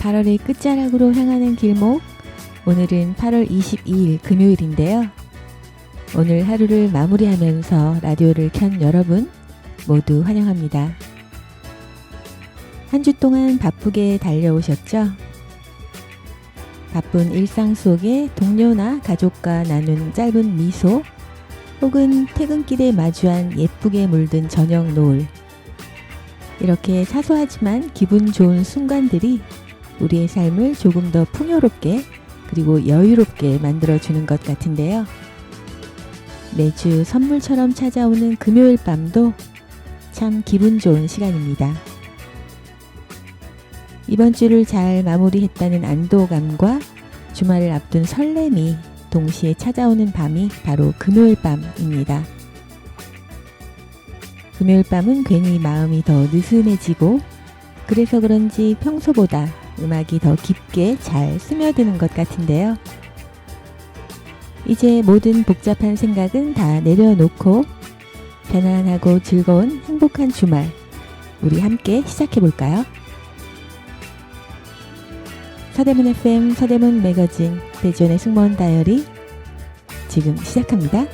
8월의 끝자락으로 향하는 길목, 오늘은 8월 22일 금요일인데요. 오늘 하루를 마무리하면서 라디오를 켠 여러분 모두 환영합니다. 한 주 동안 바쁘게 달려오셨죠? 바쁜 일상 속에 동료나 가족과 나눈 짧은 미소, 혹은 퇴근길에 마주한 예쁘게 물든 저녁 노을, 이렇게 사소하지만 기분 좋은 순간들이 우리의 삶을 조금 더 풍요롭게 그리고 여유롭게 만들어주는 것 같은데요. 매주 선물처럼 찾아오는 금요일 밤도 참 기분 좋은 시간입니다. 이번 주를 잘 마무리했다는 안도감과 주말을 앞둔 설렘이 동시에 찾아오는 밤이 바로 금요일 밤입니다. 금요일 밤은 괜히 마음이 더 느슨해지고, 그래서 그런지 평소보다 음악이 더 깊게 잘 스며드는 것 같은데요. 이제 모든 복잡한 생각은 다 내려놓고 편안하고 즐거운 행복한 주말, 우리 함께 시작해볼까요? 서대문 FM 서대문 매거진 배지원의 승무원 다이어리 지금 시작합니다.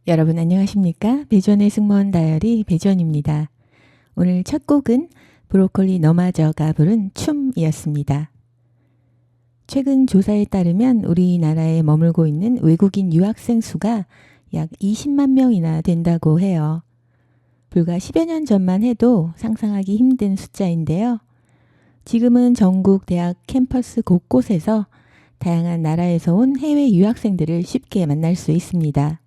여러분 안녕하십니까? 배전의 승무원 다이어리 배전입니다. 오늘 첫 곡은 브로콜리 너마저가 부른 춤이었습니다. 최근 조사에 따르면 우리나라에 머물고 있는 외국인 유학생 수가 약 20만 명이나 된다고 해요. 불과 10여 년 전만 해도 상상하기 힘든 숫자인데요. 지금은 전국 대학 캠퍼스 곳곳에서 다양한 나라에서 온 해외 유학생들을 쉽게 만날 수 있습니다.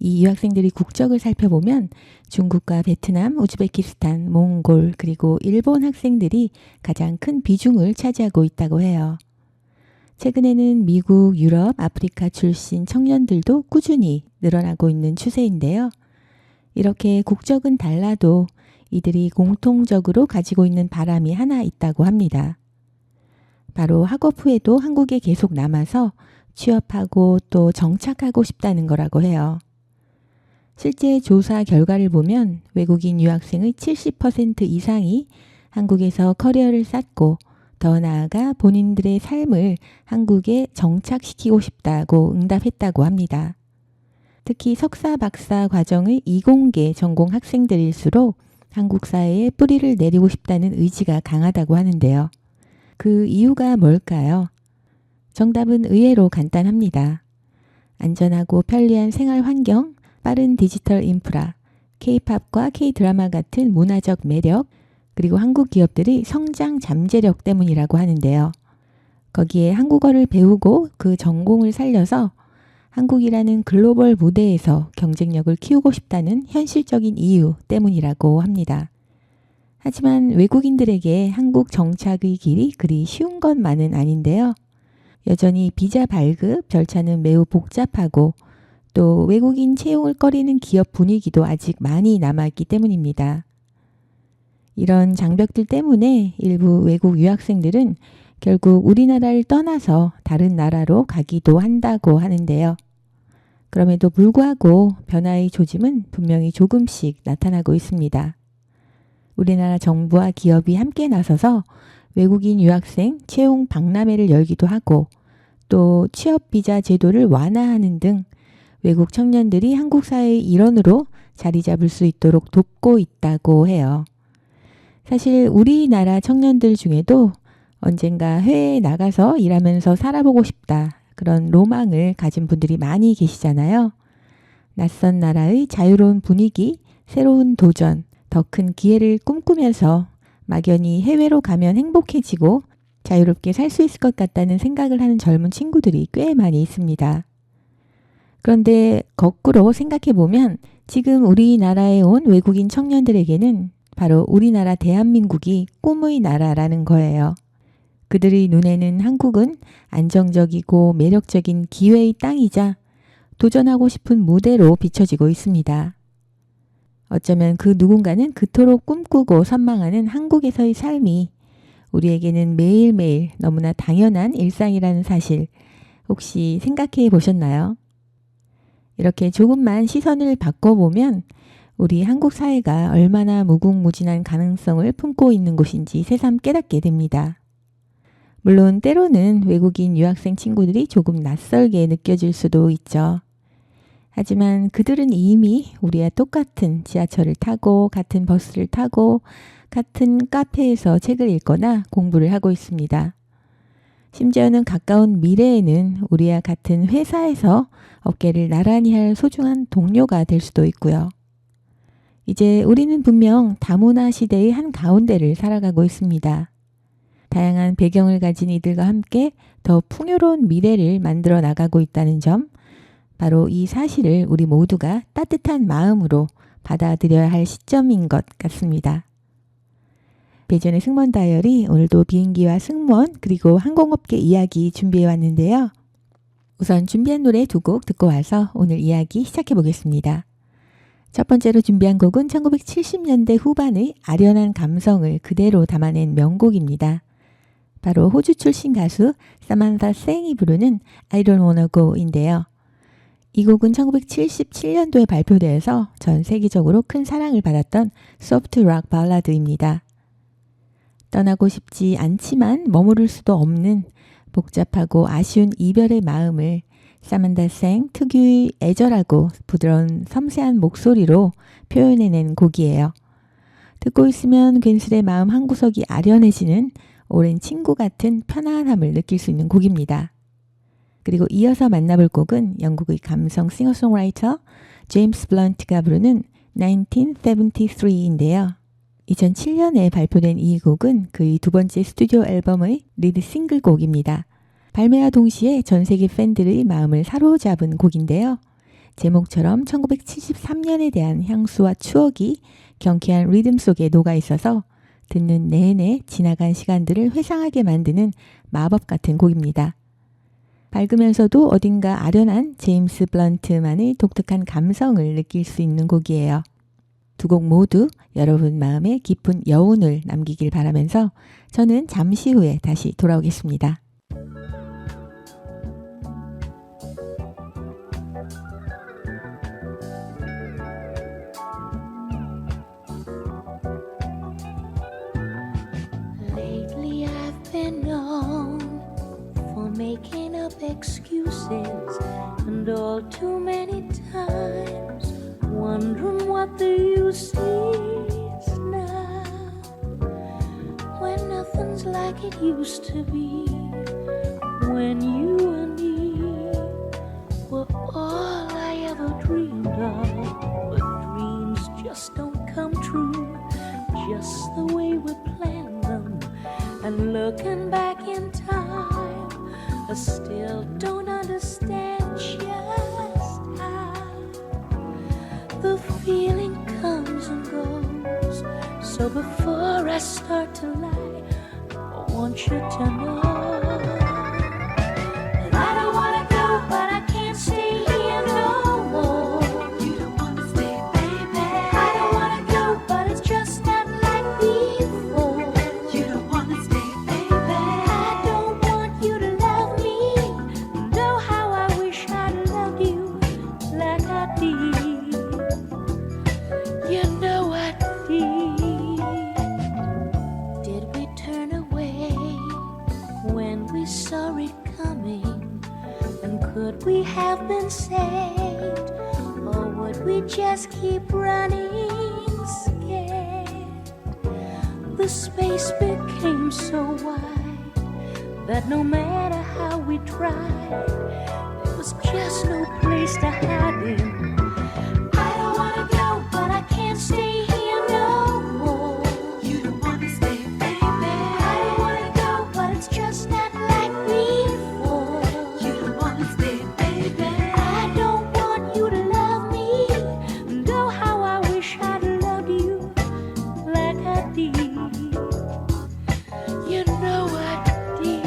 이 유학생들이 국적을 살펴보면 중국과 베트남, 우즈베키스탄, 몽골, 그리고 일본 학생들이 가장 큰 비중을 차지하고 있다고 해요. 최근에는 미국, 유럽, 아프리카 출신 청년들도 꾸준히 늘어나고 있는 추세인데요. 이렇게 국적은 달라도 이들이 공통적으로 가지고 있는 바람이 하나 있다고 합니다. 바로 학업 후에도 한국에 계속 남아서 취업하고 또 정착하고 싶다는 거라고 해요. 실제 조사 결과를 보면 외국인 유학생의 70% 이상이 한국에서 커리어를 쌓고 더 나아가 본인들의 삶을 한국에 정착시키고 싶다고 응답했다고 합니다. 특히 석사, 박사 과정의 이공계 전공 학생들일수록 한국 사회에 뿌리를 내리고 싶다는 의지가 강하다고 하는데요. 그 이유가 뭘까요? 정답은 의외로 간단합니다. 안전하고 편리한 생활 환경, 빠른 디지털 인프라, K-팝과 K-드라마 같은 문화적 매력, 그리고 한국 기업들의 성장 잠재력 때문이라고 하는데요. 거기에 한국어를 배우고 그 전공을 살려서 한국이라는 글로벌 무대에서 경쟁력을 키우고 싶다는 현실적인 이유 때문이라고 합니다. 하지만 외국인들에게 한국 정착의 길이 그리 쉬운 것만은 아닌데요. 여전히 비자 발급 절차는 매우 복잡하고 또 외국인 채용을 꺼리는 기업 분위기도 아직 많이 남아있기 때문입니다. 이런 장벽들 때문에 일부 외국 유학생들은 결국 우리나라를 떠나서 다른 나라로 가기도 한다고 하는데요. 그럼에도 불구하고 변화의 조짐은 분명히 조금씩 나타나고 있습니다. 우리나라 정부와 기업이 함께 나서서 외국인 유학생 채용 박람회를 열기도 하고 또 취업비자 제도를 완화하는 등 외국 청년들이 한국 사회의 일원으로 자리 잡을 수 있도록 돕고 있다고 해요. 사실 우리나라 청년들 중에도 언젠가 해외에 나가서 일하면서 살아보고 싶다, 그런 로망을 가진 분들이 많이 계시잖아요. 낯선 나라의 자유로운 분위기, 새로운 도전, 더 큰 기회를 꿈꾸면서 막연히 해외로 가면 행복해지고 자유롭게 살 수 있을 것 같다는 생각을 하는 젊은 친구들이 꽤 많이 있습니다. 그런데 거꾸로 생각해보면 지금 우리나라에 온 외국인 청년들에게는 바로 우리나라 대한민국이 꿈의 나라라는 거예요. 그들의 눈에는 한국은 안정적이고 매력적인 기회의 땅이자 도전하고 싶은 무대로 비춰지고 있습니다. 어쩌면 그 누군가는 그토록 꿈꾸고 선망하는 한국에서의 삶이 우리에게는 매일매일 너무나 당연한 일상이라는 사실 혹시 생각해 보셨나요? 이렇게 조금만 시선을 바꿔보면 우리 한국 사회가 얼마나 무궁무진한 가능성을 품고 있는 곳인지 새삼 깨닫게 됩니다. 물론 때로는 외국인 유학생 친구들이 조금 낯설게 느껴질 수도 있죠. 하지만 그들은 이미 우리와 똑같은 지하철을 타고 같은 버스를 타고 같은 카페에서 책을 읽거나 공부를 하고 있습니다. 심지어는 가까운 미래에는 우리와 같은 회사에서 어깨를 나란히 할 소중한 동료가 될 수도 있고요. 이제 우리는 분명 다문화 시대의 한 가운데를 살아가고 있습니다. 다양한 배경을 가진 이들과 함께 더 풍요로운 미래를 만들어 나가고 있다는 점, 바로 이 사실을 우리 모두가 따뜻한 마음으로 받아들여야 할 시점인 것 같습니다. 배전의 승무원 다이어리, 오늘도 비행기와 승무원 그리고 항공업계 이야기 준비해 왔는데요. 우선 준비한 노래 두 곡 듣고 와서 오늘 이야기 시작해 보겠습니다. 첫 번째로 준비한 곡은 1970년대 후반의 아련한 감성을 그대로 담아낸 명곡입니다. 바로 호주 출신 가수 사만타 생이 부르는 I Don't Wanna Go인데요. 이 곡은 1977년도에 발표되어서 전 세계적으로 큰 사랑을 받았던 소프트 락 발라드입니다. 떠나고 싶지 않지만 머무를 수도 없는 복잡하고 아쉬운 이별의 마음을 사만다 생 특유의 애절하고 부드러운 섬세한 목소리로 표현해낸 곡이에요. 듣고 있으면 괜스레 마음 한구석이 아련해지는 오랜 친구 같은 편안함을 느낄 수 있는 곡입니다. 그리고 이어서 만나볼 곡은 영국의 감성 싱어송라이터 제임스 블런트가 부르는 1973인데요. 2007년에 발표된 이 곡은 그의 두 번째 스튜디오 앨범의 리드 싱글곡입니다. 발매와 동시에 전 세계 팬들의 마음을 사로잡은 곡인데요. 제목처럼 1973년에 대한 향수와 추억이 경쾌한 리듬 속에 녹아 있어서 듣는 내내 지나간 시간들을 회상하게 만드는 마법 같은 곡입니다. 밝으면서도 어딘가 아련한 제임스 블런트만의 독특한 감성을 느낄 수 있는 곡이에요. 두 곡 모두 여러분 마음에 깊은 여운을 남기길 바라면서 저는 잠시 후에 다시 돌아오겠습니다. Lately I've been known for making up excuses, and all too many times wondering what the use is now, when nothing's like it used to be, when you and me were all I ever dreamed of. But dreams just don't come true just the way we planned them. And looking back in time, I still don't understand just how the feeling comes and goes. So before I start to lie, I want you to know that I don't wanna go, but I can't stay here no more. You don't wanna stay, baby. I don't wanna go, but it's just not like before. You don't wanna stay, baby. I don't want you to love me. Know how I wish I'd loved you like I did. You know I did. Did we turn away when we saw it coming? And could we have been saved? Or would we just keep running scared? The space became so wide that no matter how we tried, there was just no place to hide in. I don't wanna go, but I can't stay here no more. You don't wanna stay, baby. I don't wanna go, but it's just not like before. You don't wanna stay, baby. I don't want you to love me. Know how I wish I'd loved you like I did. You know I did.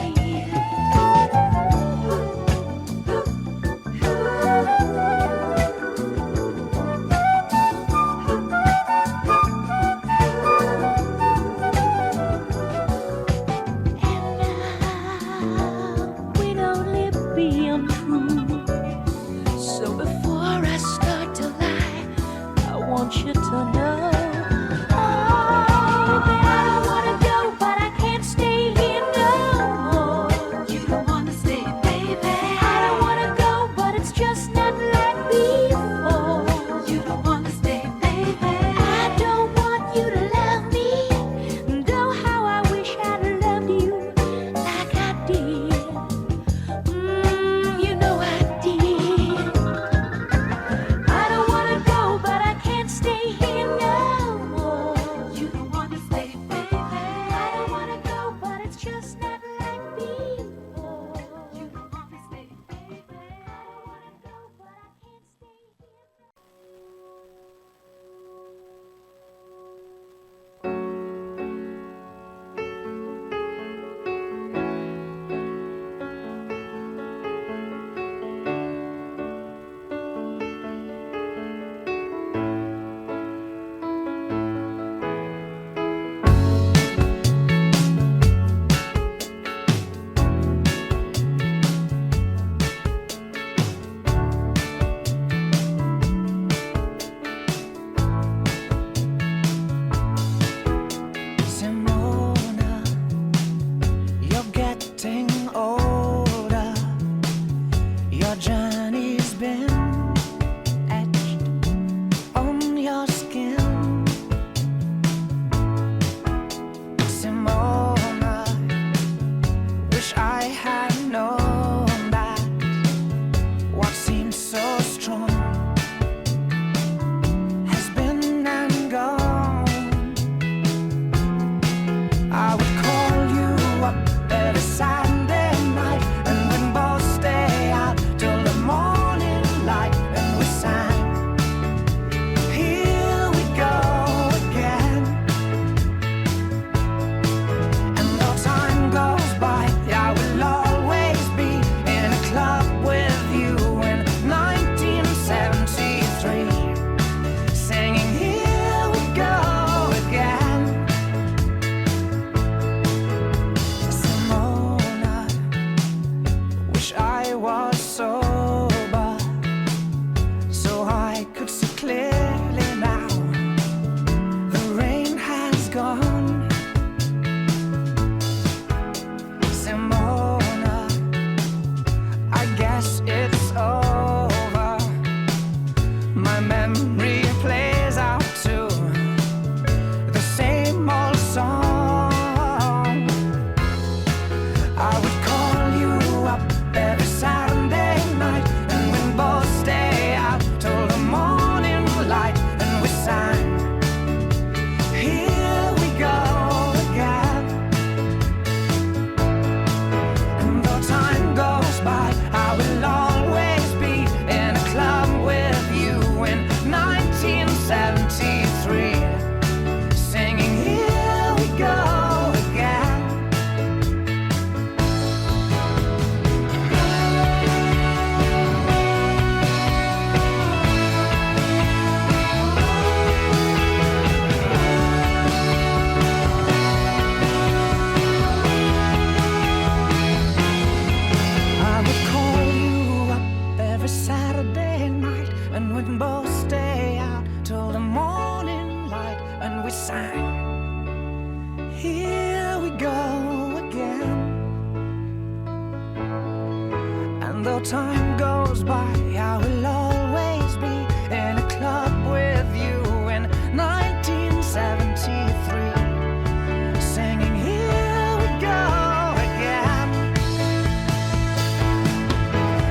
And though time goes by, I will always be in a club with you in 1973, singing Here We Go Again.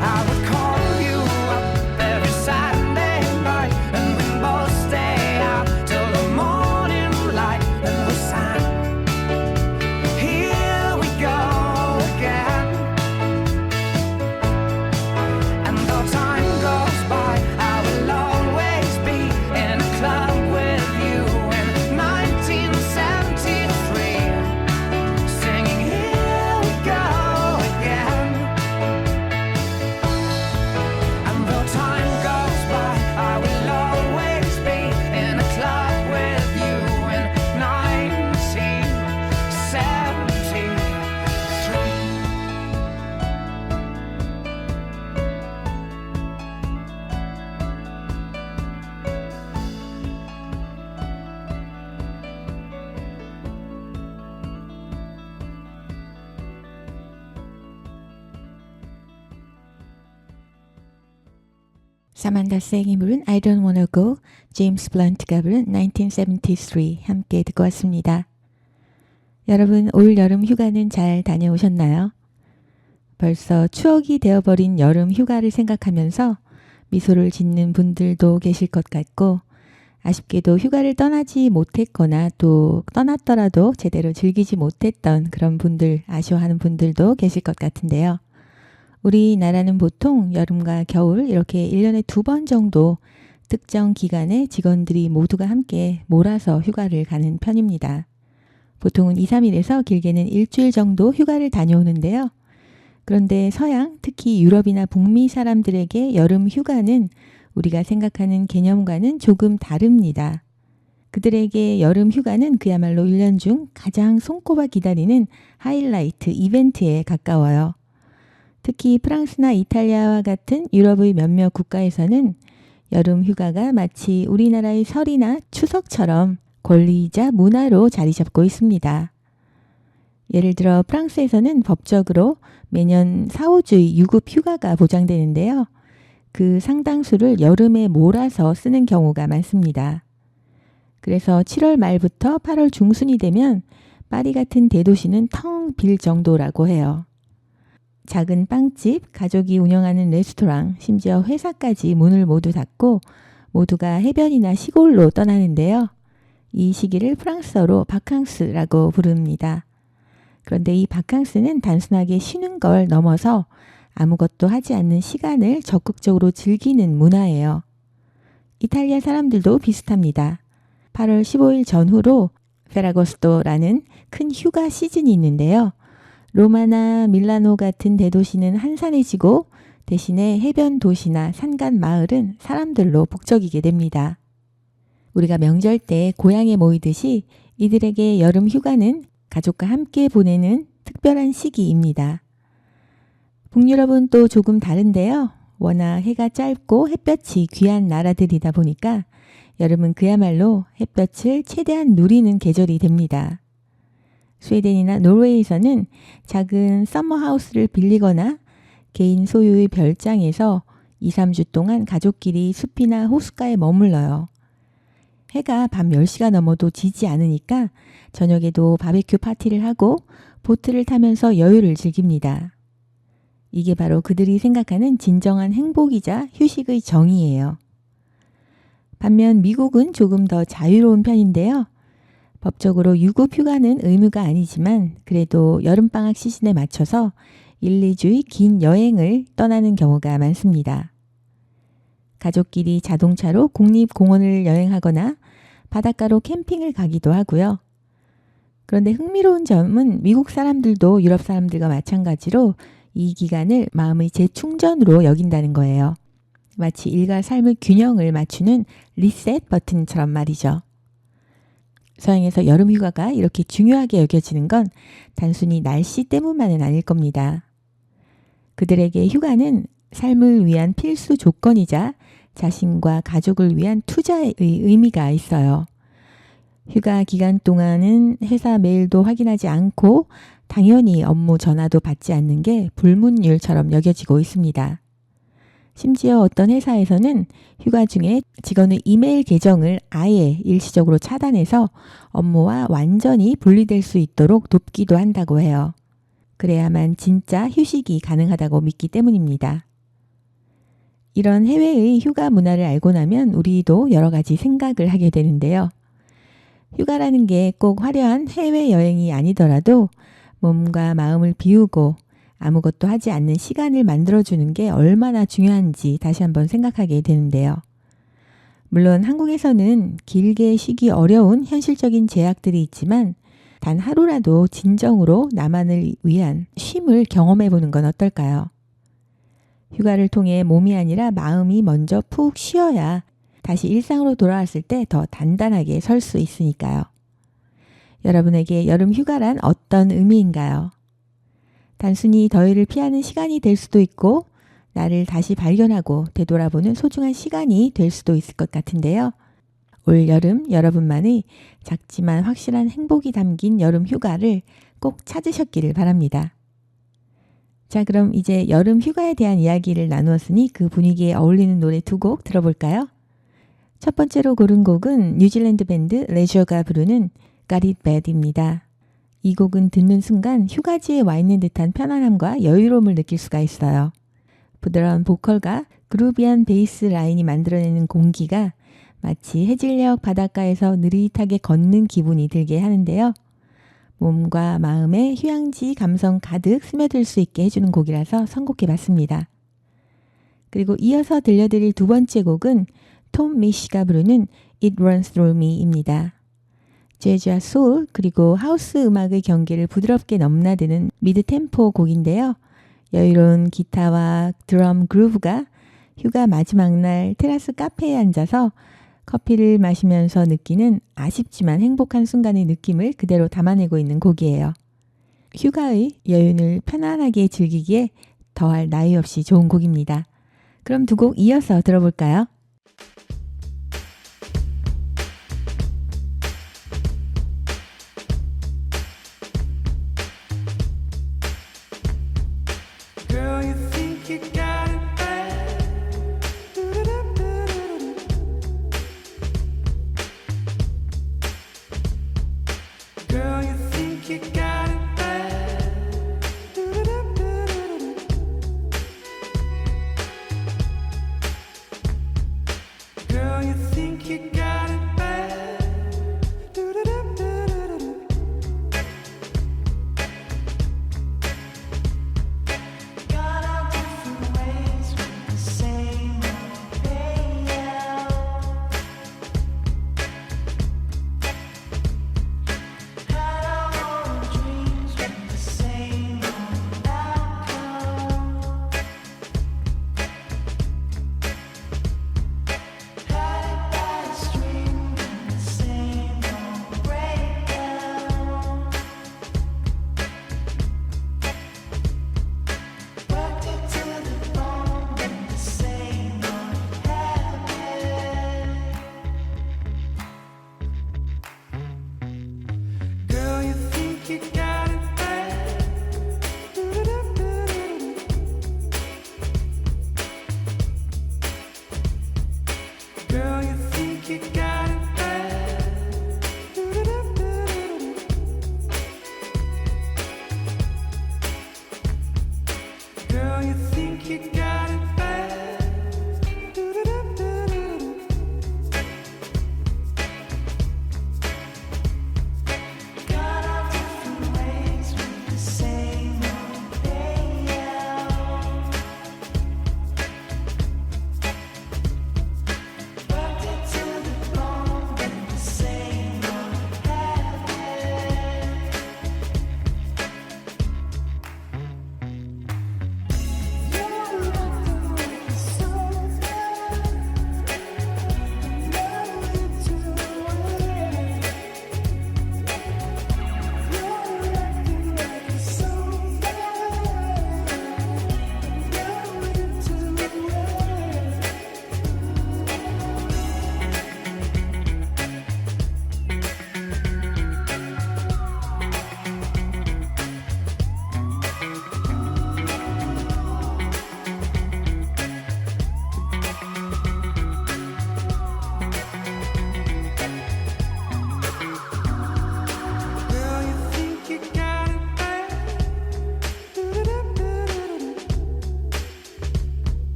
I would call you up every Saturday night, and we both stay out till the morning light, and we sang Here We Go Again. And though time goes by, I will always be in a club with you in 1973, singing Here We Go Again. And though time goes by, I will always be in a club with you in 1973. 사만다 쌩이 부른 I Don't Wanna Go, 제임스 블런트가 부른 1973 함께 듣고 왔습니다. 여러분 올 여름 휴가는 잘 다녀오셨나요? 벌써 추억이 되어버린 여름 휴가를 생각하면서 미소를 짓는 분들도 계실 것 같고, 아쉽게도 휴가를 떠나지 못했거나 또 떠났더라도 제대로 즐기지 못했던 그런 분들, 아쉬워하는 분들도 계실 것 같은데요. 우리나라는 보통 여름과 겨울 이렇게 1년에 2번 정도 특정 기간에 직원들이 모두가 함께 몰아서 휴가를 가는 편입니다. 보통은 2, 3일에서 길게는 일주일 정도 휴가를 다녀오는데요. 그런데 서양, 특히 유럽이나 북미 사람들에게 여름 휴가는 우리가 생각하는 개념과는 조금 다릅니다. 그들에게 여름 휴가는 그야말로 1년 중 가장 손꼽아 기다리는 하이라이트 이벤트에 가까워요. 특히 프랑스나 이탈리아와 같은 유럽의 몇몇 국가에서는 여름 휴가가 마치 우리나라의 설이나 추석처럼 권리이자 문화로 자리 잡고 있습니다. 예를 들어 프랑스에서는 법적으로 매년 4, 5주의 유급 휴가가 보장되는데요. 그 상당수를 여름에 몰아서 쓰는 경우가 많습니다. 그래서 7월 말부터 8월 중순이 되면 파리 같은 대도시는 텅 빌 정도라고 해요. 작은 빵집, 가족이 운영하는 레스토랑, 심지어 회사까지 문을 모두 닫고 모두가 해변이나 시골로 떠나는데요. 이 시기를 프랑스어로 바캉스라고 부릅니다. 그런데 이 바캉스는 단순하게 쉬는 걸 넘어서 아무것도 하지 않는 시간을 적극적으로 즐기는 문화예요. 이탈리아 사람들도 비슷합니다. 8월 15일 전후로 페라고스토라는 큰 휴가 시즌이 있는데요. 로마나 밀라노 같은 대도시는 한산해지고 대신에 해변 도시나 산간 마을은 사람들로 북적이게 됩니다. 우리가 명절 때 고향에 모이듯이 이들에게 여름 휴가는 가족과 함께 보내는 특별한 시기입니다. 북유럽은 또 조금 다른데요. 워낙 해가 짧고 햇볕이 귀한 나라들이다 보니까 여름은 그야말로 햇볕을 최대한 누리는 계절이 됩니다. 스웨덴이나 노르웨이에서는 작은 서머하우스를 빌리거나 개인 소유의 별장에서 2, 3주 동안 가족끼리 숲이나 호숫가에 머물러요. 해가 밤 10시가 넘어도 지지 않으니까 저녁에도 바베큐 파티를 하고 보트를 타면서 여유를 즐깁니다. 이게 바로 그들이 생각하는 진정한 행복이자 휴식의 정의예요. 반면 미국은 조금 더 자유로운 편인데요. 법적으로 유급 휴가는 의무가 아니지만 그래도 여름방학 시즌에 맞춰서 1, 2주의 긴 여행을 떠나는 경우가 많습니다. 가족끼리 자동차로 국립공원을 여행하거나 바닷가로 캠핑을 가기도 하고요. 그런데 흥미로운 점은 미국 사람들도 유럽 사람들과 마찬가지로 이 기간을 마음의 재충전으로 여긴다는 거예요. 마치 일과 삶의 균형을 맞추는 리셋 버튼처럼 말이죠. 서양에서 여름 휴가가 이렇게 중요하게 여겨지는 건 단순히 날씨 때문만은 아닐 겁니다. 그들에게 휴가는 삶을 위한 필수 조건이자 자신과 가족을 위한 투자의 의미가 있어요. 휴가 기간 동안은 회사 메일도 확인하지 않고 당연히 업무 전화도 받지 않는 게 불문율처럼 여겨지고 있습니다. 심지어 어떤 회사에서는 휴가 중에 직원의 이메일 계정을 아예 일시적으로 차단해서 업무와 완전히 분리될 수 있도록 돕기도 한다고 해요. 그래야만 진짜 휴식이 가능하다고 믿기 때문입니다. 이런 해외의 휴가 문화를 알고 나면 우리도 여러 가지 생각을 하게 되는데요. 휴가라는 게 꼭 화려한 해외여행이 아니더라도 몸과 마음을 비우고 아무것도 하지 않는 시간을 만들어주는 게 얼마나 중요한지 다시 한번 생각하게 되는데요. 물론 한국에서는 길게 쉬기 어려운 현실적인 제약들이 있지만 단 하루라도 진정으로 나만을 위한 쉼을 경험해 보는 건 어떨까요? 휴가를 통해 몸이 아니라 마음이 먼저 푹 쉬어야 다시 일상으로 돌아왔을 때 더 단단하게 설 수 있으니까요. 여러분에게 여름 휴가란 어떤 의미인가요? 단순히 더위를 피하는 시간이 될 수도 있고 나를 다시 발견하고 되돌아보는 소중한 시간이 될 수도 있을 것 같은데요. 올 여름 여러분만의 작지만 확실한 행복이 담긴 여름 휴가를 꼭 찾으셨기를 바랍니다. 자, 그럼 이제 여름 휴가에 대한 이야기를 나누었으니 그 분위기에 어울리는 노래 두 곡 들어볼까요? 첫 번째로 고른 곡은 뉴질랜드 밴드 레저가 부르는 Got It Bad입니다. 이 곡은 듣는 순간 휴가지에 와 있는 듯한 편안함과 여유로움을 느낄 수가 있어요. 부드러운 보컬과 그루비한 베이스 라인이 만들어내는 공기가 마치 해질녘 바닷가에서 느릿하게 걷는 기분이 들게 하는데요. 몸과 마음에 휴양지 감성 가득 스며들 수 있게 해주는 곡이라서 선곡해봤습니다. 그리고 이어서 들려드릴 두 번째 곡은 톰 미시가 부르는 It Runs Through Me입니다. 재즈와 소울 그리고 하우스 음악의 경계를 부드럽게 넘나드는 미드 템포 곡인데요. 여유로운 기타와 드럼 그루브가 휴가 마지막 날 테라스 카페에 앉아서 커피를 마시면서 느끼는 아쉽지만 행복한 순간의 느낌을 그대로 담아내고 있는 곡이에요. 휴가의 여윤을 편안하게 즐기기에 더할 나위 없이 좋은 곡입니다. 그럼 두 곡 이어서 들어볼까요? Girl, you think you got it bad. Do-do-do-do-do-do. Girl, you think you got it bad. Do-do-do-do-do-do. Girl, you think you got it bad. Do-do-do-do-do-do. God, I wish you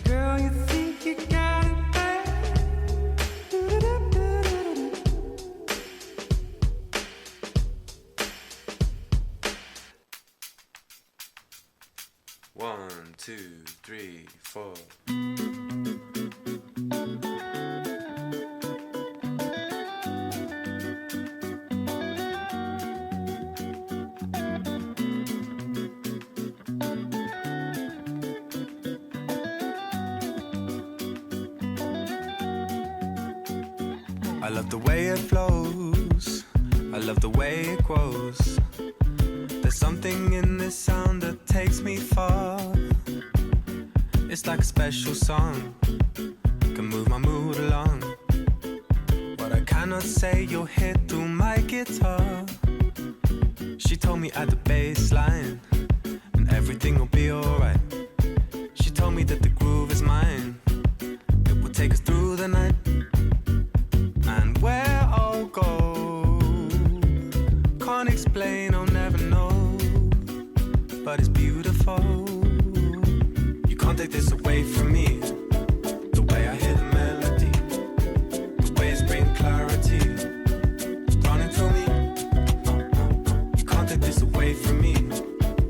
Girl, you think you got it bad. Do-do-do-do-do-do. 1, 2, 3, 4. I love the way it flows. I love the way it grows. There's something in this sound that takes me far. It's like a special song, can move my mood along. What I cannot say, you'll hear through my guitar. She told me at the bass line, and everything will be alright. She told me that the groove is mine, it will take us through the night. And where I'll go, can't explain, I'll never know. But it's beautiful. You can't take this away from me. The way I hear the melody, the way it's bringing clarity, running through me. You can't take this away from me.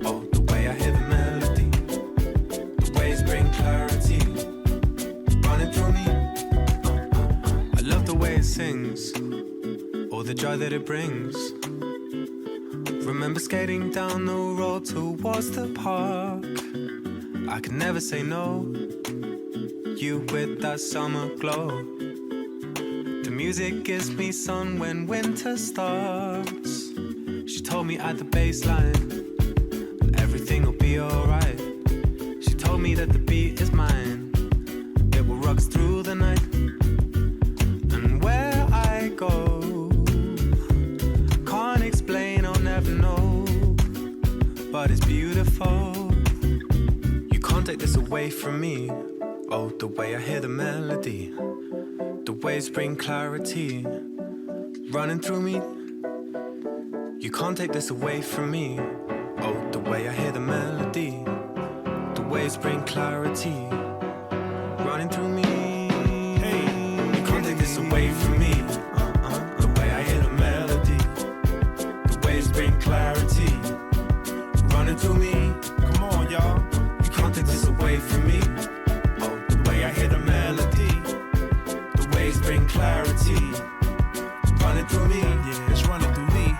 Oh, the way I hear the melody, the way it's bringing clarity, running through me. I love the way it sings, all the joy that it brings. Remember skating down the road towards the park. I could never say no. You with that summer glow. The music gives me sun when winter starts. She told me at the bass line, everything will be alright. She told me that the beat is mine, it will rock us through the night. And where I go, can't explain, I'll never know. But it's beautiful. You can't take this away from me. Oh, the way I hear the melody, the waves bring clarity, running through me. You can't take this away from me. Oh, the way I hear the melody, the waves bring clarity, running through me. Hey, you can't take this away from me. The way I hear the melody, the waves bring clarity, running through me. Come on, y'all. You can't take this away from me. Oh, the way I hear the melody, the waves bring clarity, running through me. Yeah, it's running through me.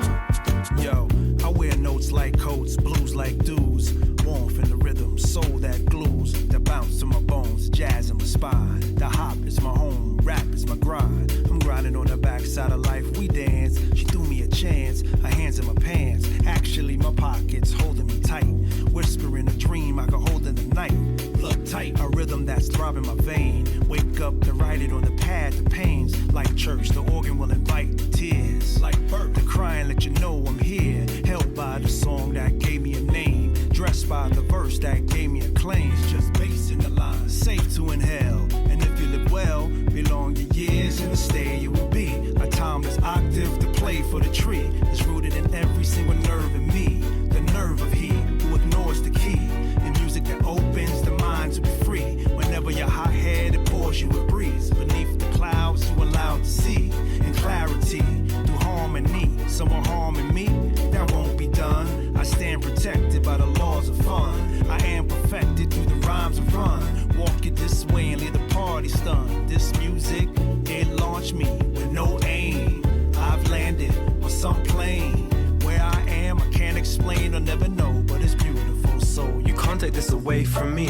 Yo, I wear notes like coats, blues like dudes. Warmth in the rhythm, soul that glues, that bounce to my bones, jazz in my spine. The hop is my home, rap is my grind. I'm grinding on the backside of life, we dance. She threw me a chance, her hands in my pants. Actually, my pockets holding me tight. Whispering a dream I could hold in the night. Plug tight, a rhythm that's throbbing my vein. Wake up to write it on the pad, the pains. Like church, the organ will invite the tears. Like birth, the crying let you know I'm here. Held by the song that gave me a name. Dressed by the verse that gave me a claim. Just bass in the line, safe to inhale. And if you live well, belong your years in the stay you will be. A timeless octave to play for the tree. It's rooted in every single nerve in me. The nerve of he who ignores the key. In music that opens the mind to be free. Whenever your hot head, it pours you a breeze. Beneath the clouds, you allowed to see. In clarity, through harmony. Someone harming me, that won't be done. I stand protected by the laws of fun. I am perfected through the rhymes of run. Walk it this way and leave the party stunned. This music, it launched me with no aim. I've landed on some plane. Where I am, I can't explain or never know, but it's beautiful. So You can't take this away from me.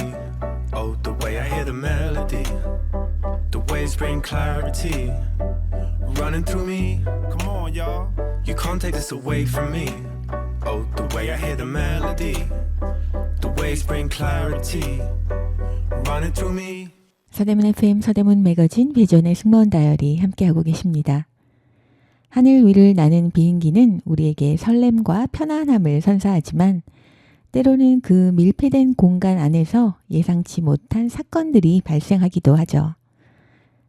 Oh, the way I hear the melody, the waves bring clarity, running through me. come on, y'all. You can't take this away from me. Oh, the way I hear the melody, the waves bring clarity, running through me. 서대문 FM 서대문 매거진 비전의 승무원 다이어리 함께하고 계십니다. 하늘 위를 나는 비행기는 우리에게 설렘과 편안함을 선사하지만 때로는 그 밀폐된 공간 안에서 예상치 못한 사건들이 발생하기도 하죠.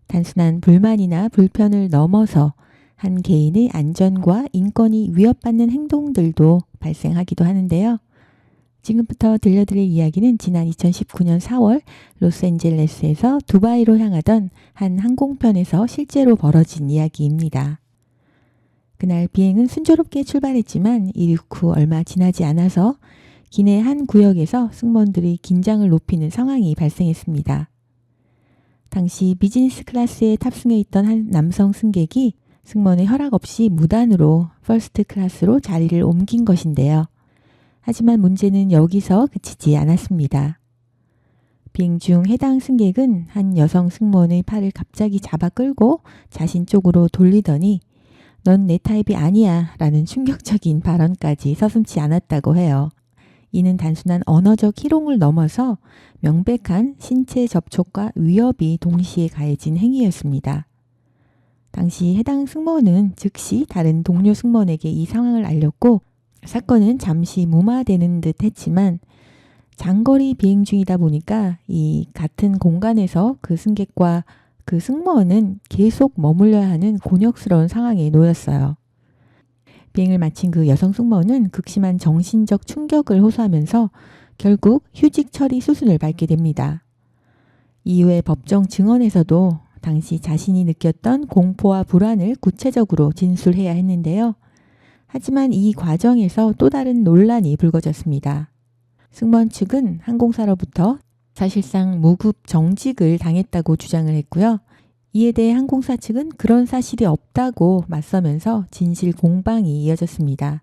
단순한 불만이나 불편을 넘어서 한 개인의 안전과 인권이 위협받는 행동들도 발생하기도 하는데요. 지금부터 들려드릴 이야기는 지난 2019년 4월 로스앤젤레스에서 두바이로 향하던 한 항공편에서 실제로 벌어진 이야기입니다. 그날 비행은 순조롭게 출발했지만 이륙 후 얼마 지나지 않아서 기내 한 구역에서 승무원들이 긴장을 높이는 상황이 발생했습니다. 당시 비즈니스 클래스에 탑승해 있던 한 남성 승객이 승무원의 허락 없이 무단으로 퍼스트 클래스로 자리를 옮긴 것인데요. 하지만 문제는 여기서 그치지 않았습니다. 비행 중 해당 승객은 한 여성 승무원의 팔을 갑자기 잡아 끌고 자신 쪽으로 돌리더니 넌 내 타입이 아니야 라는 충격적인 발언까지 서슴지 않았다고 해요. 이는 단순한 언어적 희롱을 넘어서 명백한 신체 접촉과 위협이 동시에 가해진 행위였습니다. 당시 해당 승무원은 즉시 다른 동료 승무원에게 이 상황을 알렸고 사건은 잠시 무마되는 듯 했지만 장거리 비행 중이다 보니까 이 같은 공간에서 그 승객과 그 승무원은 계속 머물러야 하는 곤욕스러운 상황에 놓였어요. 비행을 마친 그 여성 승무원은 극심한 정신적 충격을 호소하면서 결국 휴직 처리 수순을 밟게 됩니다. 이후에 법정 증언에서도 당시 자신이 느꼈던 공포와 불안을 구체적으로 진술해야 했는데요. 하지만 이 과정에서 또 다른 논란이 불거졌습니다. 승무원 측은 항공사로부터 사실상 무급 정직을 당했다고 주장을 했고요. 이에 대해 항공사 측은 그런 사실이 없다고 맞서면서 진실 공방이 이어졌습니다.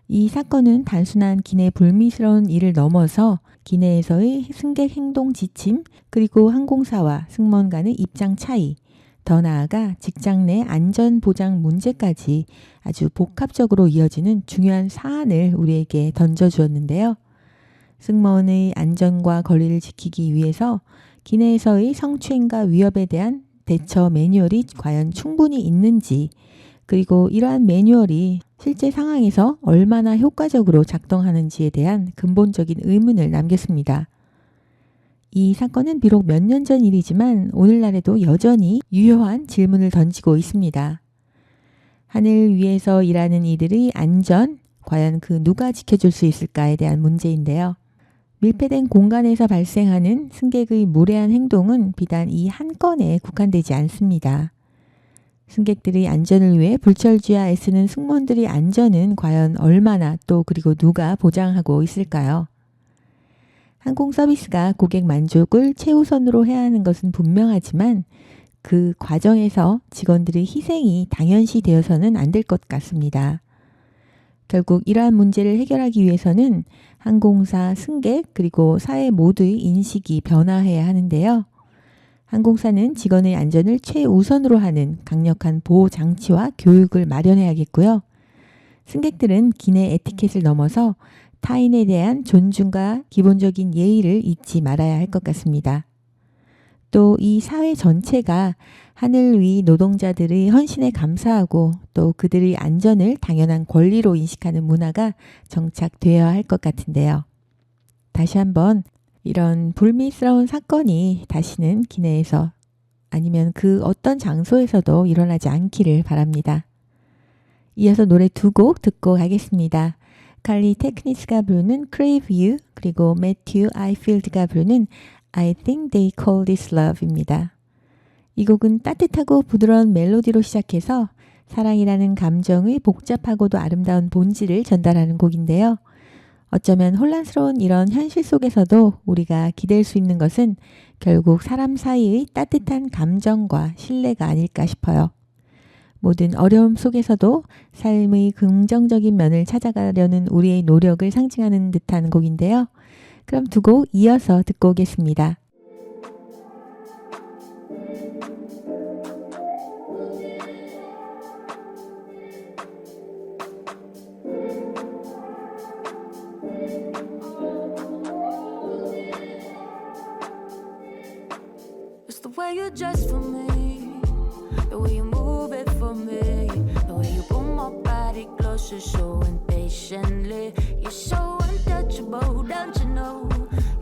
이 사건은 단순한 기내 불미스러운 일을 넘어서 기내에서의 승객 행동 지침 그리고 항공사와 승무원 간의 입장 차이, 더 나아가 직장 내 안전보장 문제까지 아주 복합적으로 이어지는 중요한 사안을 우리에게 던져주었는데요. 승무원의 안전과 권리를 지키기 위해서 기내에서의 성추행과 위협에 대한 대처 매뉴얼이 과연 충분히 있는지, 그리고 이러한 매뉴얼이 실제 상황에서 얼마나 효과적으로 작동하는지에 대한 근본적인 의문을 남겼습니다. 이 사건은 비록 몇 년 전 일이지만 오늘날에도 여전히 유효한 질문을 던지고 있습니다. 하늘 위에서 일하는 이들의 안전, 과연 그 누가 지켜줄 수 있을까에 대한 문제인데요. 밀폐된 공간에서 발생하는 승객의 무례한 행동은 비단 이 한 건에 국한되지 않습니다. 승객들의 안전을 위해 불철주야 애쓰는 승무원들의 안전은 과연 얼마나 또 그리고 누가 보장하고 있을까요? 항공 서비스가 고객 만족을 최우선으로 해야 하는 것은 분명하지만 그 과정에서 직원들의 희생이 당연시 되어서는 안 될 것 같습니다. 결국 이러한 문제를 해결하기 위해서는 항공사, 승객, 그리고 사회 모두의 인식이 변화해야 하는데요. 항공사는 직원의 안전을 최우선으로 하는 강력한 보호 장치와 교육을 마련해야겠고요. 승객들은 기내 에티켓을 넘어서 타인에 대한 존중과 기본적인 예의를 잊지 말아야 할 것 같습니다. 또 이 사회 전체가 하늘 위 노동자들의 헌신에 감사하고 또 그들의 안전을 당연한 권리로 인식하는 문화가 정착되어야 할 것 같은데요. 다시 한번 이런 불미스러운 사건이 다시는 기내에서 아니면 그 어떤 장소에서도 일어나지 않기를 바랍니다. 이어서 노래 두 곡 듣고 가겠습니다. 칼리 테크니스가 부르는 Crave You, 그리고 매튜 아이필드가 부르는 I think they call this love입니다. 이 곡은 따뜻하고 부드러운 멜로디로 시작해서 사랑이라는 감정의 복잡하고도 아름다운 본질을 전달하는 곡인데요. 어쩌면 혼란스러운 이런 현실 속에서도 우리가 기댈 수 있는 것은 결국 사람 사이의 따뜻한 감정과 신뢰가 아닐까 싶어요. 모든 어려움 속에서도 삶의 긍정적인 면을 찾아가려는 우리의 노력을 상징하는 듯한 곡인데요. 그럼 두 곡 이어서 듣고 오겠습니다. It's the way you dress for me, the way you move it for me, the way you pull my body closer so impatiently. You're so untouchable, don't you know?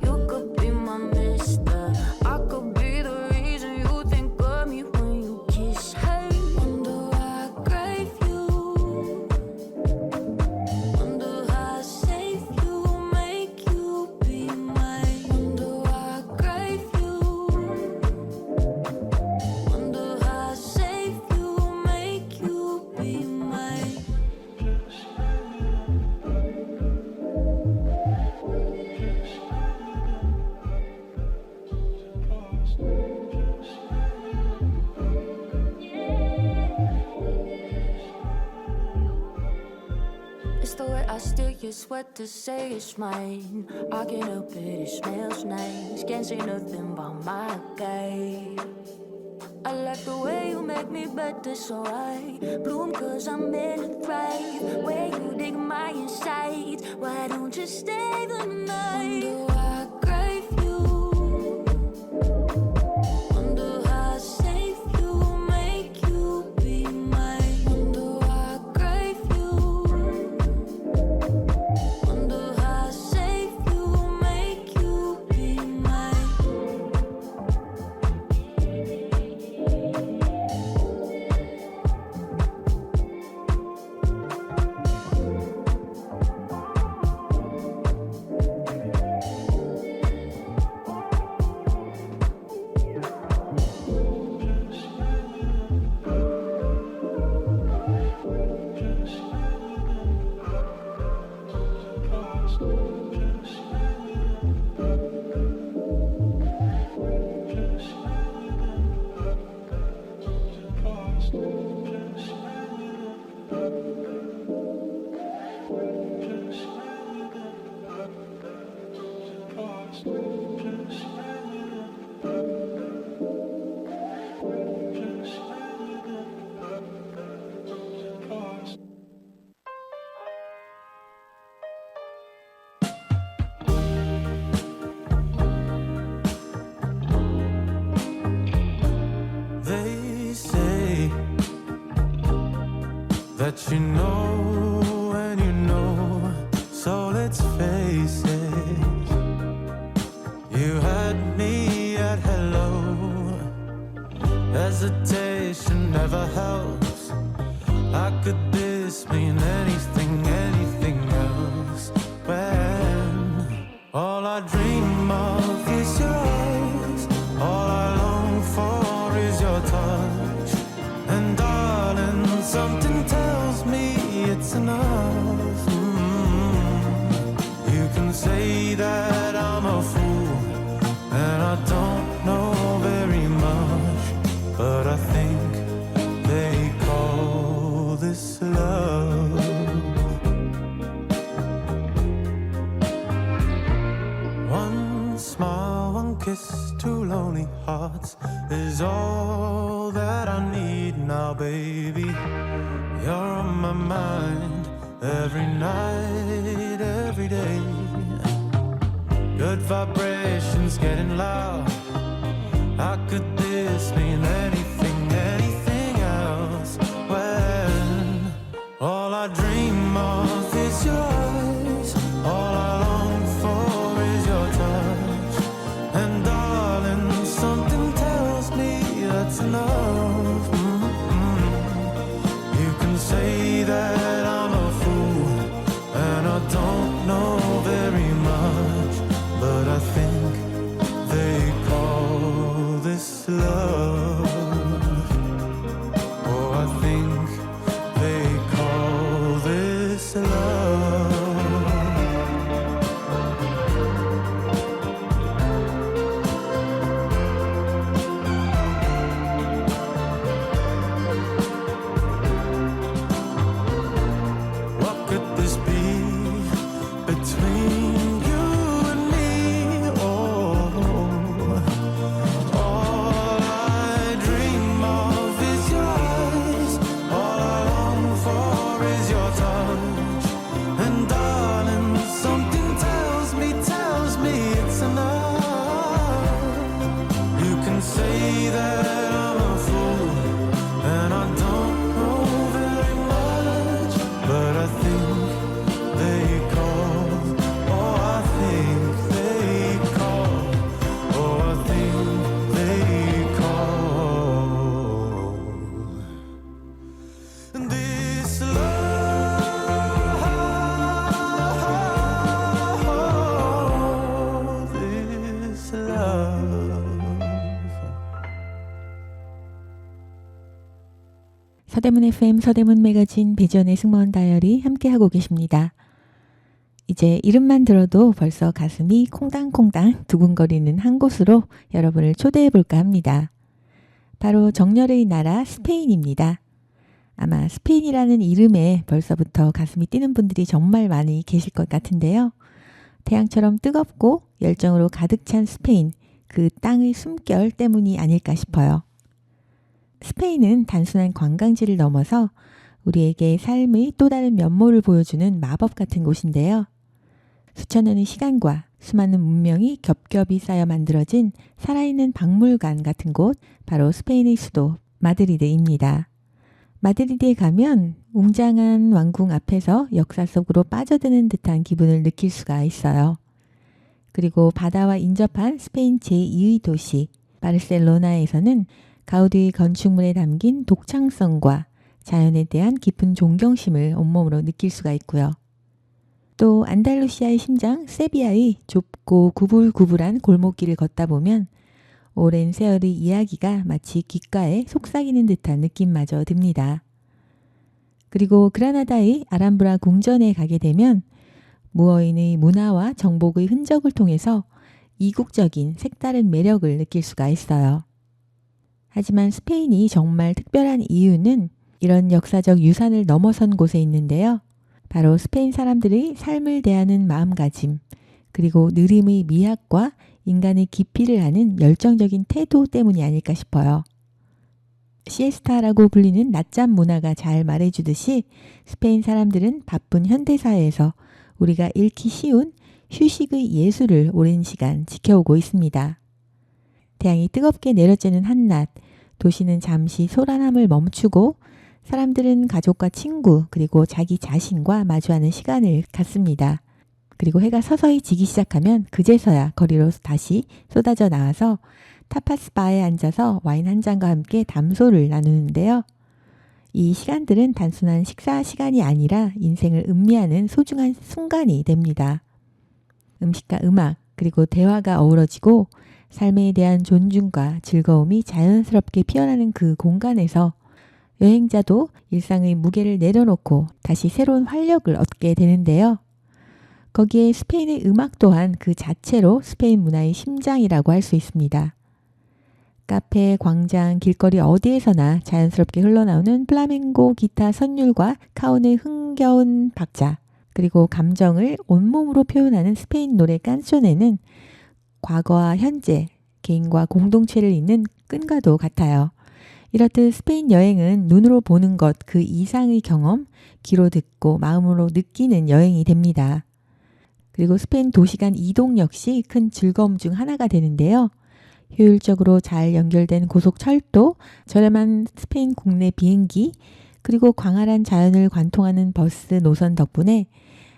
You could be my mister, I could be the reason you think of me when you kiss her. Wonder why I crave you, wonder how safe you make It's the way I steal your sweat to say it's mine. I can't help it, it smells nice. Can't say nothing about my guy. I like the way you make me better, so I bloom cause I'm meant to thrive. Where you dig my insides, why don't you stay the night? Wonder why I crave you. Wonder how safe you make you be mine. Wonder why I crave you. Wonder how safe you make you be mine. They say that you know and you know, so let's face it. You had me at hello. Hesitation never helps. How could this mean anything, anything else? When all I dream of is your eyes, all I long for is your touch. And darling, something tells me it's enough. You can say that I'm a fool and I don't know very much, but I think they call this love. One smile, one kiss, two lonely hearts is all that I need now, baby. You're on my mind every night, every day. Good vibrations getting loud. How could this mean anything, anything else? When all I dream of is your eyes, all I long for is your touch. And darling, something tells me that's enough. You can say that I'm a fool and I don't know very much, but I think they call this love. Oh, I think they call this love. What could this be between you and me? Oh, all I dream of is your eyes, all I long for is your touch. And darling, something tells me it's enough. You can say that I'm a fool and I don't know very much, but I think they call, oh I think they call, oh I think they call this love, this love. 서대문 FM 서대문 매거진 배전의 승무원 다이어리 함께하고 계십니다. 이제 이름만 들어도 벌써 가슴이 콩당콩당 두근거리는 한 곳으로 여러분을 초대해 볼까 합니다. 바로 정열의 나라 스페인입니다. 아마 스페인이라는 이름에 벌써부터 가슴이 뛰는 분들이 정말 많이 계실 것 같은데요. 태양처럼 뜨겁고 열정으로 가득 찬 스페인, 그 땅의 숨결 때문이 아닐까 싶어요. 스페인은 단순한 관광지를 넘어서 우리에게 삶의 또 다른 면모를 보여주는 마법 같은 곳인데요. 수천 년의 시간과 수많은 문명이 겹겹이 쌓여 만들어진 살아있는 박물관 같은 곳, 바로 스페인의 수도 마드리드입니다. 마드리드에 가면 웅장한 왕궁 앞에서 역사 속으로 빠져드는 듯한 기분을 느낄 수가 있어요. 그리고 바다와 인접한 스페인 제2의 도시 바르셀로나에서는 가우디의 건축물에 담긴 독창성과 자연에 대한 깊은 존경심을 온몸으로 느낄 수가 있고요. 또 안달루시아의 심장 세비야의 좁고 구불구불한 골목길을 걷다 보면 오랜 세월의 이야기가 마치 귓가에 속삭이는 듯한 느낌마저 듭니다. 그리고 그라나다의 아람브라 궁전에 가게 되면 무어인의 문화와 정복의 흔적을 통해서 이국적인 색다른 매력을 느낄 수가 있어요. 하지만 스페인이 정말 특별한 이유는 이런 역사적 유산을 넘어선 곳에 있는데요. 바로 스페인 사람들의 삶을 대하는 마음가짐, 그리고 느림의 미학과 인간의 깊이를 아는 열정적인 태도 때문이 아닐까 싶어요. 시에스타라고 불리는 낮잠 문화가 잘 말해주듯이 스페인 사람들은 바쁜 현대사회에서 우리가 잃기 쉬운 휴식의 예술을 오랜 시간 지켜오고 있습니다. 태양이 뜨겁게 내려쬐는 한낮, 도시는 잠시 소란함을 멈추고 사람들은 가족과 친구 그리고 자기 자신과 마주하는 시간을 갖습니다. 그리고 해가 서서히 지기 시작하면 그제서야 거리로 다시 쏟아져 나와서 타파스 바에 앉아서 와인 한 잔과 함께 담소를 나누는데요. 이 시간들은 단순한 식사 시간이 아니라 인생을 음미하는 소중한 순간이 됩니다. 음식과 음악 그리고 대화가 어우러지고 삶에 대한 존중과 즐거움이 자연스럽게 피어나는 그 공간에서 여행자도 일상의 무게를 내려놓고 다시 새로운 활력을 얻게 되는데요. 거기에 스페인의 음악 또한 그 자체로 스페인 문화의 심장이라고 할 수 있습니다. 카페, 광장, 길거리 어디에서나 자연스럽게 흘러나오는 플라멩고 기타 선율과 카운의 흥겨운 박자, 그리고 감정을 온몸으로 표현하는 스페인 노래 깐소네는 과거와 현재, 개인과 공동체를 잇는 끈과도 같아요. 이렇듯 스페인 여행은 눈으로 보는 것 그 이상의 경험, 귀로 듣고 마음으로 느끼는 여행이 됩니다. 그리고 스페인 도시 간 이동 역시 큰 즐거움 중 하나가 되는데요. 효율적으로 잘 연결된 고속철도, 저렴한 스페인 국내 비행기, 그리고 광활한 자연을 관통하는 버스 노선 덕분에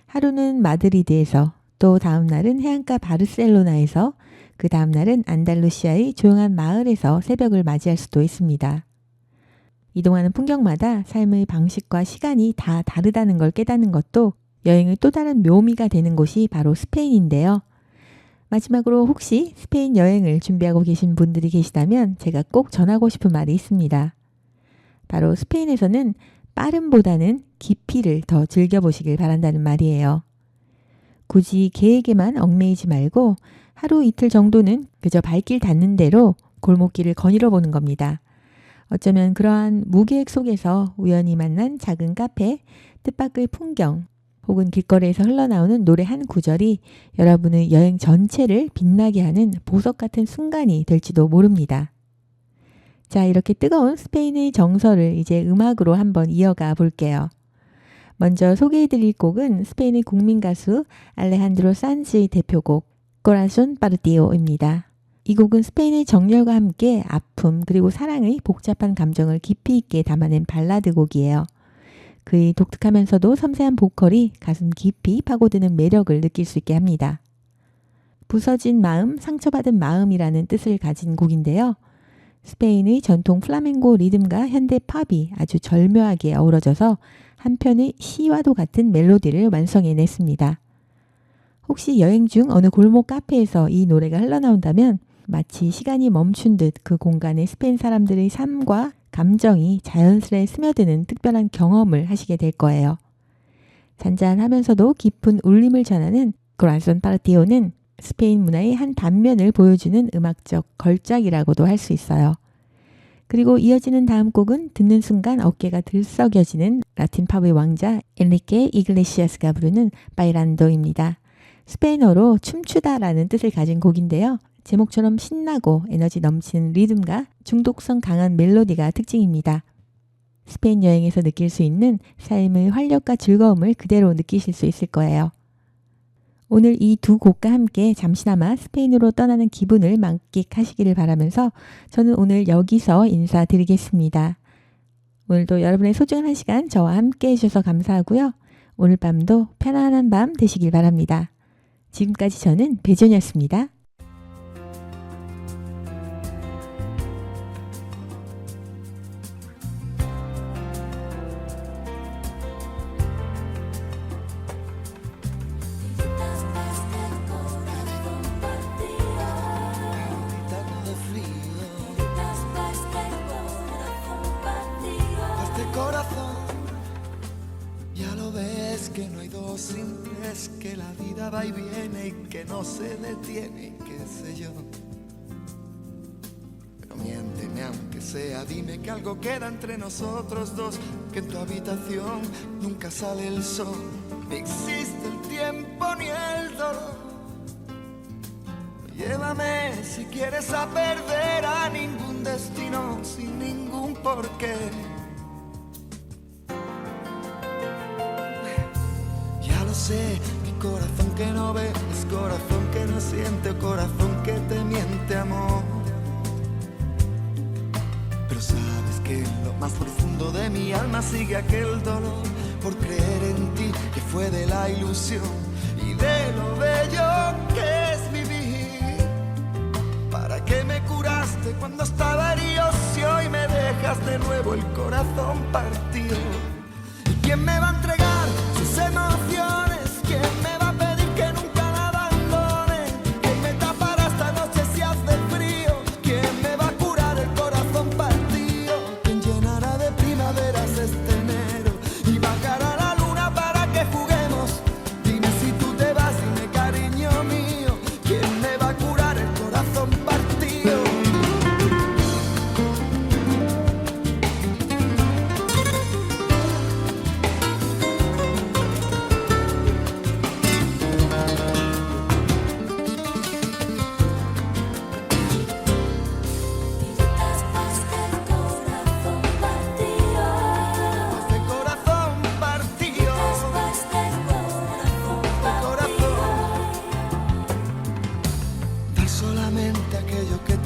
하루는 마드리드에서, 또 다음 날은 해안가 바르셀로나에서, 그 다음 날은 안달루시아의 조용한 마을에서 새벽을 맞이할 수도 있습니다. 이동하는 풍경마다 삶의 방식과 시간이 다 다르다는 걸 깨닫는 것도 여행의 또 다른 묘미가 되는 곳이 바로 스페인인데요. 마지막으로 혹시 스페인 여행을 준비하고 계신 분들이 계시다면 제가 꼭 전하고 싶은 말이 있습니다. 바로 스페인에서는 빠름보다는 깊이를 더 즐겨보시길 바란다는 말이에요. 굳이 계획에만 얽매이지 말고 하루 이틀 정도는 그저 발길 닿는 대로 골목길을 거닐어 보는 겁니다. 어쩌면 그러한 무계획 속에서 우연히 만난 작은 카페, 뜻밖의 풍경, 혹은 길거리에서 흘러나오는 노래 한 구절이 여러분의 여행 전체를 빛나게 하는 보석 같은 순간이 될지도 모릅니다. 자, 이렇게 뜨거운 스페인의 정서를 이제 음악으로 한번 이어가 볼게요. 먼저 소개해드릴 곡은 스페인의 국민 가수 알레한드로 산즈의 대표곡 Corazón Partido입니다. 이 곡은 스페인의 정열과 함께 아픔 그리고 사랑의 복잡한 감정을 깊이 있게 담아낸 발라드 곡이에요. 그의 독특하면서도 섬세한 보컬이 가슴 깊이 파고드는 매력을 느낄 수 있게 합니다. 부서진 마음, 상처받은 마음이라는 뜻을 가진 곡인데요. 스페인의 전통 플라멩고 리듬과 현대 팝이 아주 절묘하게 어우러져서 한편의 시와도 같은 멜로디를 완성해냈습니다. 혹시 여행 중 어느 골목 카페에서 이 노래가 흘러나온다면 마치 시간이 멈춘 듯 그 공간에 스페인 사람들의 삶과 감정이 자연스레 스며드는 특별한 경험을 하시게 될 거예요. 잔잔하면서도 깊은 울림을 전하는 코라손 파르티오는 스페인 문화의 한 단면을 보여주는 음악적 걸작이라고도 할 수 있어요. 그리고 이어지는 다음 곡은 듣는 순간 어깨가 들썩여지는 라틴 팝의 왕자 엔리케 이글레시아스가 부르는 바이란도입니다. 스페인어로 춤추다라는 뜻을 가진 곡인데요. 제목처럼 신나고 에너지 넘치는 리듬과 중독성 강한 멜로디가 특징입니다. 스페인 여행에서 느낄 수 있는 삶의 활력과 즐거움을 그대로 느끼실 수 있을 거예요. 오늘 이 두 곡과 함께 잠시나마 스페인으로 떠나는 기분을 만끽하시기를 바라면서 저는 오늘 여기서 인사드리겠습니다. 오늘도 여러분의 소중한 한 시간 저와 함께 해주셔서 감사하고요. 오늘 밤도 편안한 밤 되시길 바랍니다. 지금까지 저는 배전이었습니다. Corazón, ya lo ves que no hay dos sin tres, que la vida va y viene y que no se detiene, qué sé yo. Pero miénteme aunque sea, dime que algo queda entre nosotros dos, que en tu habitación nunca sale el sol, ni existe el tiempo ni el dolor. Llévame si quieres a perder a ningún destino sin ningún porqué. Sé, mi corazón que no ve es corazón que no siente o corazón que te miente, amor. Pero sabes que en lo más profundo de mi alma sigue aquel dolor por creer en ti, que fue de la ilusión y de lo bello que es vivir. ¿Para qué me curaste cuando estaba herido si hoy me dejas de nuevo el corazón partido? ¿Y quién me va a entregar sus emociones? ¿Quién me va a pedir que nunca la abandone? ¿Quién me tapará esta noche si hace frío? ¿Quién me va a curar el corazón partido? ¿Quién llenará de primaveras este enero y bajará la luna para que juguemos? Dime si tú te vas, dime cariño mío, ¿quién me va a curar el corazón partido?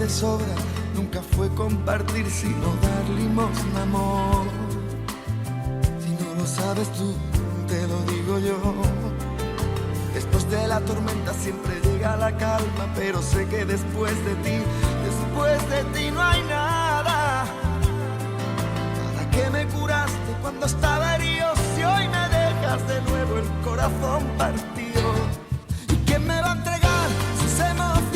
Sobra, nunca fue compartir sino dar limosna, amor. Si no lo sabes tú, te lo digo yo. Después de la tormenta siempre llega la calma, pero sé que después de ti no hay nada. ¿Para qué me curaste cuando estaba herido si hoy me dejas de nuevo el corazón partido? ¿Y quién me va a entregar sus emociones?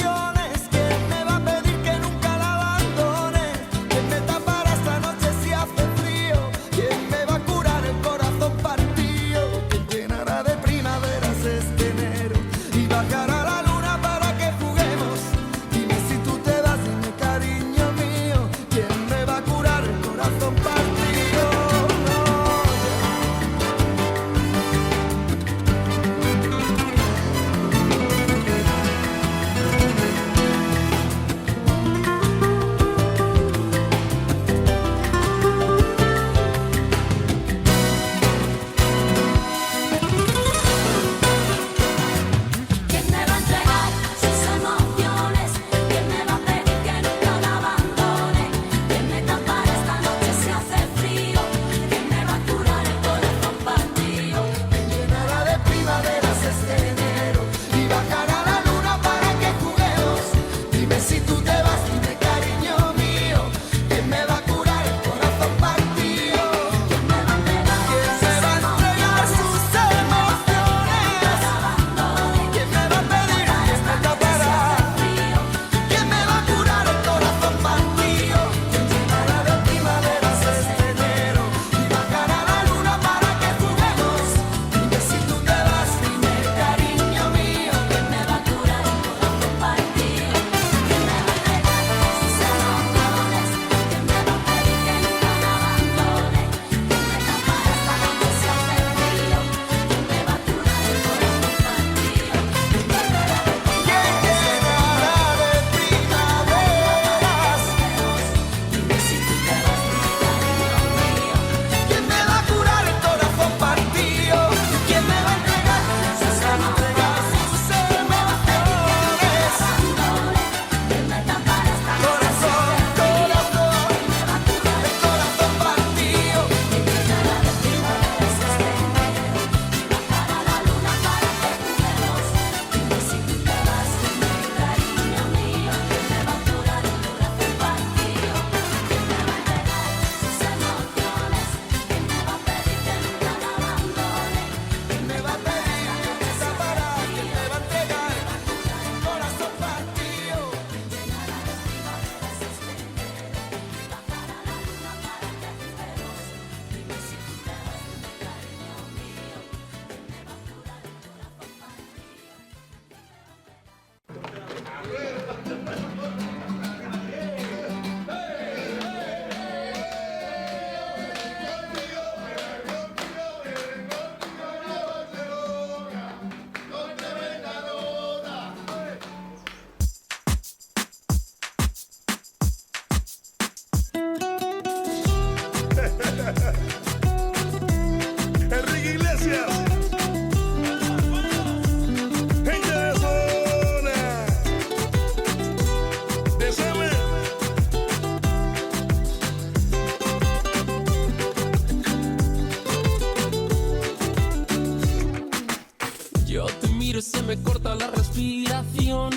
me corta la respiración.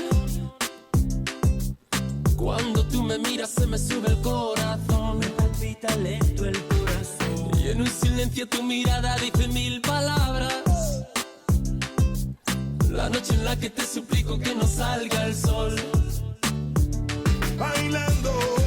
Cuando tú me miras se me sube el corazón. Me palpita lento el corazón. Y en un silencio tu mirada dice 1000 palabras. La noche en la que te suplico que no salga el sol. Bailando